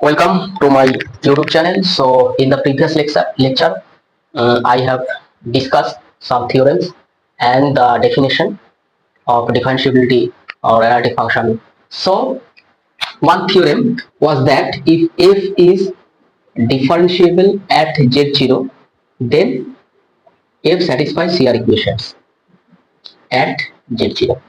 Welcome to my YouTube channel. So in the previous lecture I have discussed some theorems and the definition of differentiability or analytic function. So one theorem was that if f is differentiable at z0, then f satisfies CR equations at z0.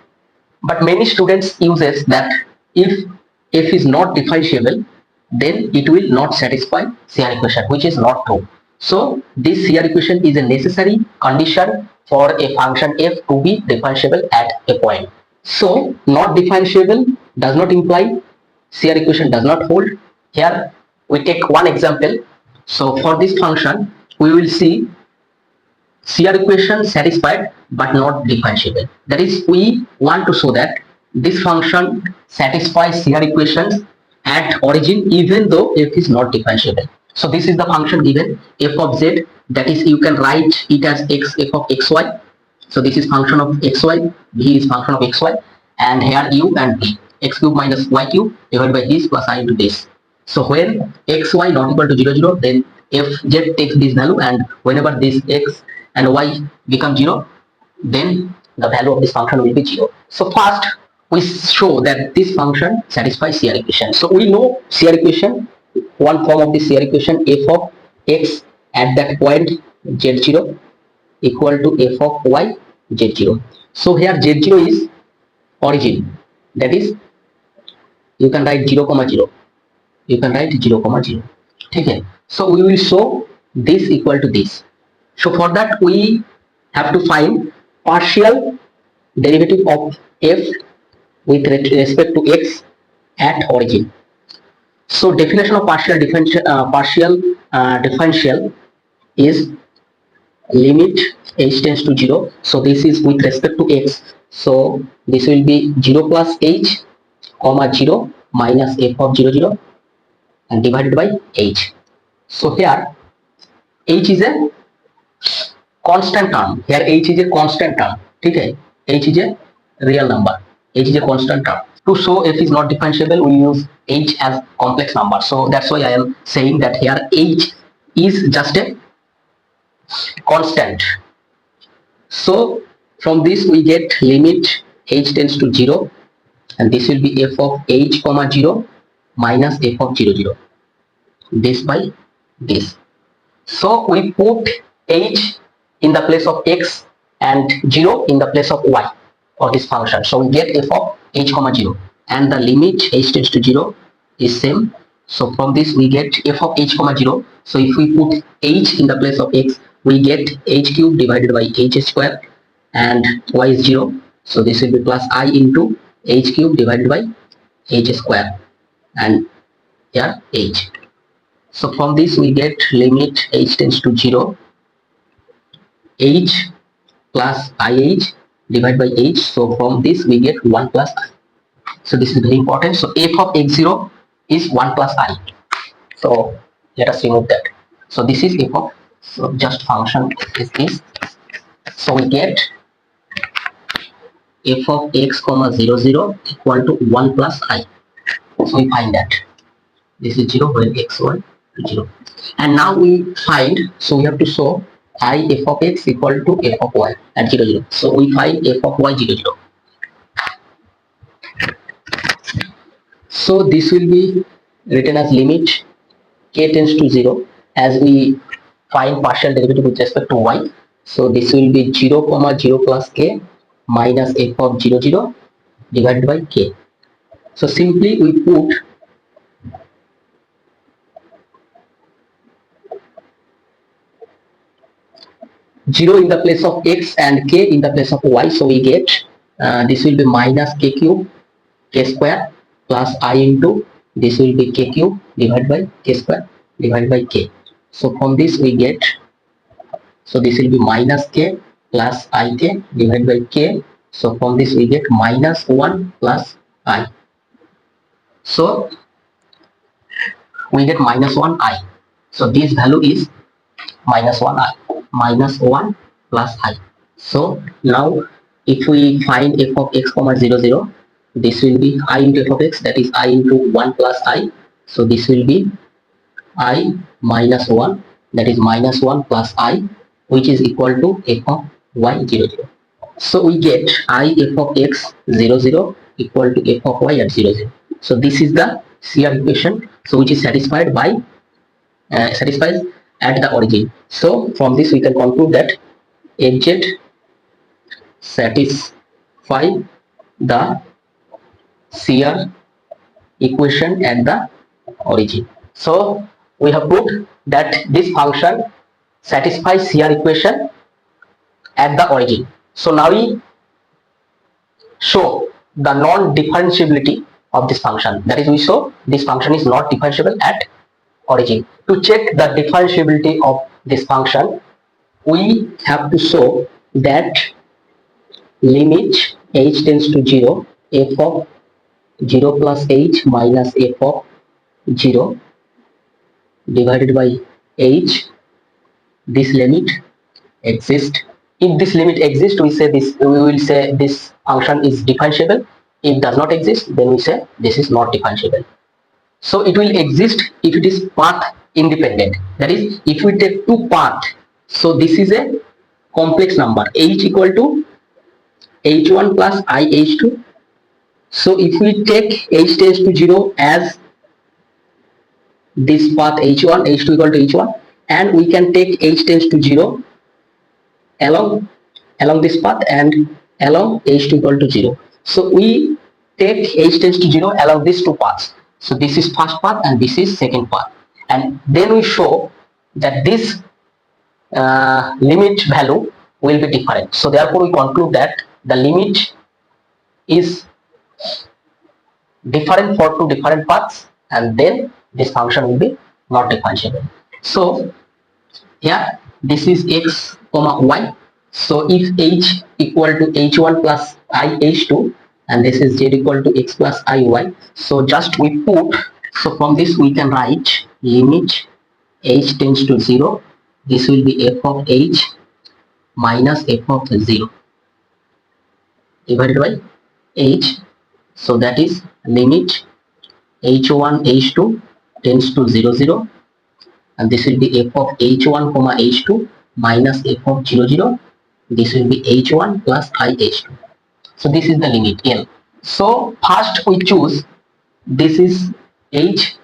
But many students uses that if f is not differentiable, then it will not satisfy CR equation, which is not true. So this CR equation is a necessary condition for a function f to be differentiable at a point. So not differentiable does not imply CR equation does not hold. Here we take one example. So for this function we will see CR equation satisfied but not differentiable. That is, we want to show that this function satisfies CR equations at origin even though f is not differentiable. So this is the function given f of z, that is you can write it as x f of xy. So this is function of xy, v is function of xy, and here u and v, x cube minus y cube divided by this plus I into this. So when xy not equal to 0 0, then fz takes this value, and whenever this x and y become 0, then the value of this function will be 0. So first we show that this function satisfies CR equation. So we know CR equation, one form of this CR equation, f of x at that point z0 equal to f of y z0. So here z0 is origin, that is you can write 0 comma 0, you can write 0 comma 0. Okay, so we will show this equal to this. So for that we have to find partial derivative of f with respect to x at origin. So definition of partial differential is limit h tends to 0. So this is with respect to x. So this will be 0 plus h comma 0 minus f of 0 0 and divided by h. So here h is a constant term. Here h is a constant term. Okay, h is a real number. H is a constant term. To show f is not differentiable, we use h as complex number. So that's why I am saying that here h is just a constant. So from this we get limit h tends to 0, and this will be f of h comma 0 minus f of 0 0. This by this. So we put h in the place of x and 0 in the place of y for this function. So we get f of h comma 0, and the limit h tends to 0 is same. So from this we get f of h comma 0. So if we put h in the place of x, we get h cube divided by h square, and y is 0. So this will be plus I into h cube divided by h square, and here h. So from this we get limit h tends to 0, h plus ih divided by h. So from this we get 1 plus I. So this is very important. So f of x0 is 1 plus I. So let us remove that. So this is f of, so just function is this. So we get f of x comma 0 0 equal to 1 plus I. So we find that this is 0 when x1 to 0. And now we find, so we have to show I f of x equal to f of y at 0 0. So we find f of y 0 0. So this will be written as limit k tends to 0, as we find partial derivative with respect to y. So this will be 0 comma 0 plus k minus f of 0 0 divided by k. So simply we put zero in the place of x and k in the place of y. So we get this will be minus k cube k square plus I into this will be k cube divided by k square divided by k. So from this we get, so this will be minus k plus ik divided by k. So from this we get minus 1 plus I. So we get minus 1 I. So this value is minus 1 I, minus 1 plus I. So now if we find f of x comma 0 0, this will be I into f of x, that is I into 1 plus I. So this will be I minus 1, that is minus 1 plus I, which is equal to f of y 0 0. So we get I f of x 0 0 equal to f of y at 0 0. So this is the CR equation, so which is satisfied by satisfies at the origin. So from this we can conclude that fz satisfy the CR equation at the origin. So we have proved that this function satisfies CR equation at the origin. So now we show the non-differentiability of this function. That is, we show this function is not differentiable at origin. To check the differentiability of this function, we have to show that limit h tends to 0, f of 0 plus h minus f of 0 divided by h, this limit exists. If this limit exists, we will say this function is differentiable. If it does not exist, then we say this is not differentiable. So it will exist if it is path independent. That is, if we take two paths, so this is a complex number, h equal to h1 plus I h2. So if we take h tends to 0 as this path h1, h2 equal to h1, and we can take h tends to 0 along this path and along h2 equal to 0. So we take h tends to 0 along these two paths. So this is first path and this is second path, and then we show that this limit value will be different. So therefore we conclude that the limit is different for two different paths, and then this function will be not differentiable. So here this is x comma y. So if h equal to h1 plus I h2 and this is z equal to x plus I y, so just we put, so from this we can write limit h tends to 0, this will be f of h minus f of 0 divided by h. So that is limit h1 h2 tends to 0 0, and this will be f of h1 comma h2 minus f of 0 0. This will be h1 plus I h2. So this is the limit L. So first we choose, this is h,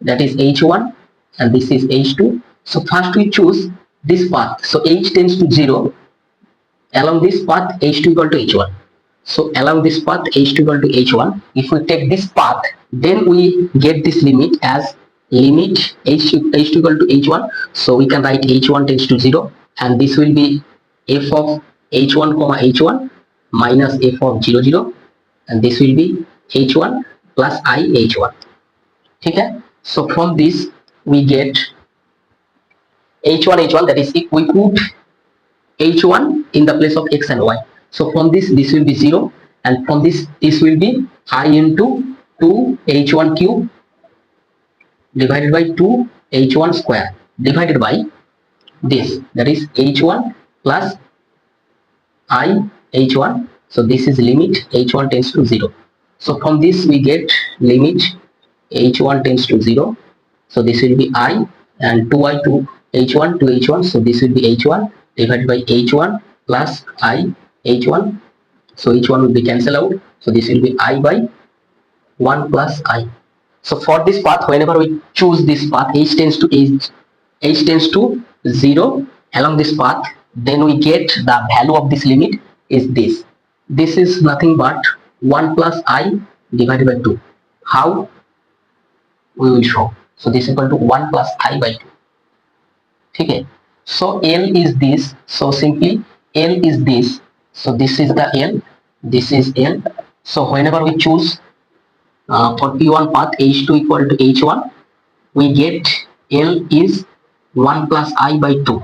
that is h1, and this is h2. So first we choose this path. So h tends to 0 along this path, h2 equal to h1. So along this path h2 equal to h1, if we take this path, then we get this limit as limit h2 equal to h1. So we can write h1 tends to 0, and this will be f of h1 comma h1 minus f of 0 0, and this will be h1 plus I h1. Okay? So from this we get h1, that is, if we put h1 in the place of x and y, so from this will be 0, and from this will be I into 2 h1 cube divided by 2 h1 square divided by this, that is h1 plus I h1. So this is limit h1 tends to 0. So from this we get limit h1 tends to 0. So this will be I, and 2I to h1 to h1. So this will be h1 divided by h1 plus I h1. So h1 will be cancelled out. So this will be I by 1 plus I. So for this path, whenever we choose this path, h tends to 0 along this path, then we get the value of this limit is this. This is nothing but 1 plus I divided by 2. How we will show? So this is equal to 1 plus I by 2. Okay. So L is this. So simply L is this. So this is the L. This is L. So whenever we choose for P1 path H2 equal to H1, we get L is 1 plus I by 2.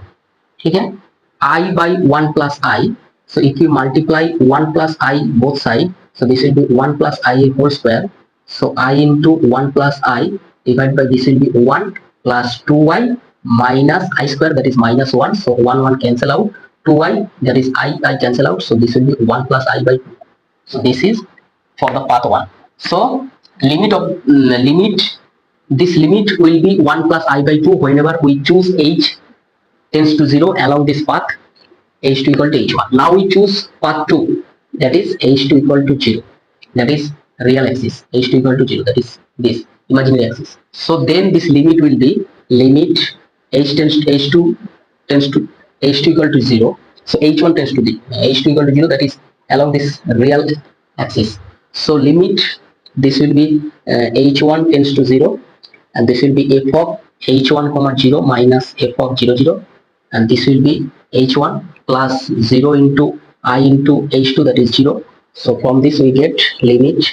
Okay? I by 1 plus I. So if you multiply 1 plus I both sides, so this will be 1 plus I whole square. So I into 1 plus I divided by this will be 1 plus 2y minus I square, that is minus 1. So 1 cancel out. 2y, that is I cancel out. So this will be 1 plus I by 2. So this is for the path 1. So limit this limit will be 1 plus I by 2 whenever we choose h tends to 0 along this path h2 equal to h1. Now we choose path 2, that is h2 equal to 0, that is real axis, h2 equal to 0, that is this imaginary axis. So then this limit will be limit h2 tends to h2 equal to 0. So h1 tends to the h2 equal to 0, that is along this real axis. So limit, this will be h1 tends to 0, and this will be f of h1 comma 0 minus f of 0 0, and this will be h1 plus 0 into I into h2, that is 0. So from this we get limit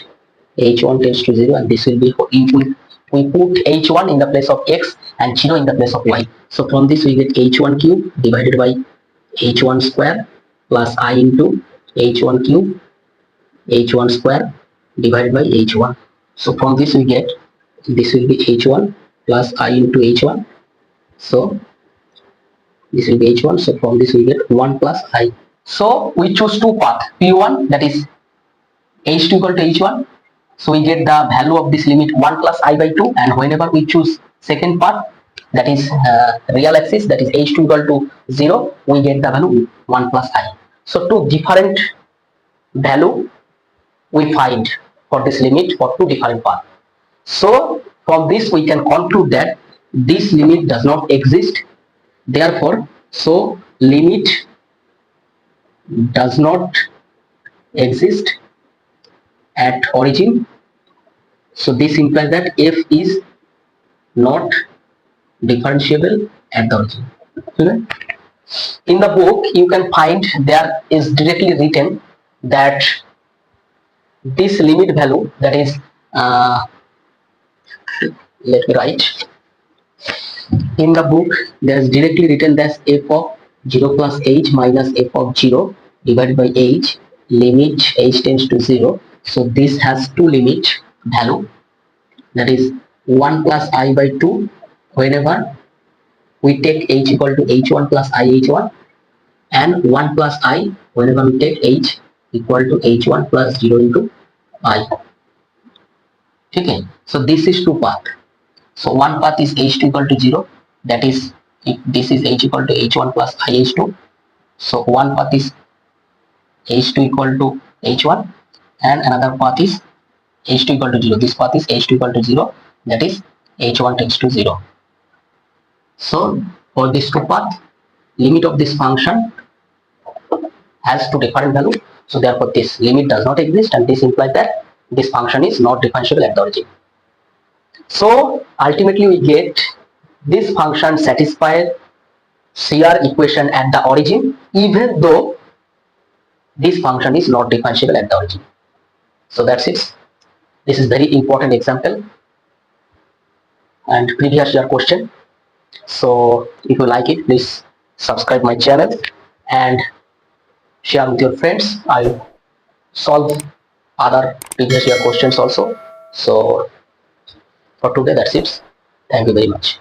h1 tends to 0, and this will be for input. We put h1 in the place of x and 0 in the place of y. So from this we get h1 cube divided by h1 square plus I into h1 cube h1 square divided by h1. So from this we get, this will be h1 plus I into h1. So this will be h1. So from this we get 1 plus I. So we choose two paths, p1, that is h2 equal to h1. So we get the value of this limit 1 plus I by 2, and whenever we choose second path, that is real axis, that is h2 equal to 0, we get the value 1 plus I. So two different value we find for this limit for two different paths. So from this we can conclude that this limit does not exist. Therefore, so limit does not exist at origin. So this implies that f is not differentiable at the origin. Okay? In the book you can find there is directly written that this limit value, that is let me write. In the book there is directly written that f of 0 plus h minus f of 0 divided by h, limit h tends to 0. So this has two limit value, that is 1 plus I by 2 whenever we take h equal to h1 plus I h1, and 1 plus I whenever we take h equal to h1 plus 0 into I. Okay, so this is two path. So one path is h2 equal to 0, that is this is h equal to h1 plus I h2. So one path is h2 equal to h1, and another path is h2 equal to 0. This path is h2 equal to 0, that is h1 tends to 0. So for this two path, limit of this function has two different value. So therefore this limit does not exist, and this implies that this function is not differentiable at the origin. So ultimately we get this function satisfies CR equation at the origin, even though this function is not differentiable at the origin. So that's it. This is very important example and previous year question. So if you like it, please subscribe my channel and share with your friends. I'll solve other previous year questions also. So for today that's it. Thank you very much.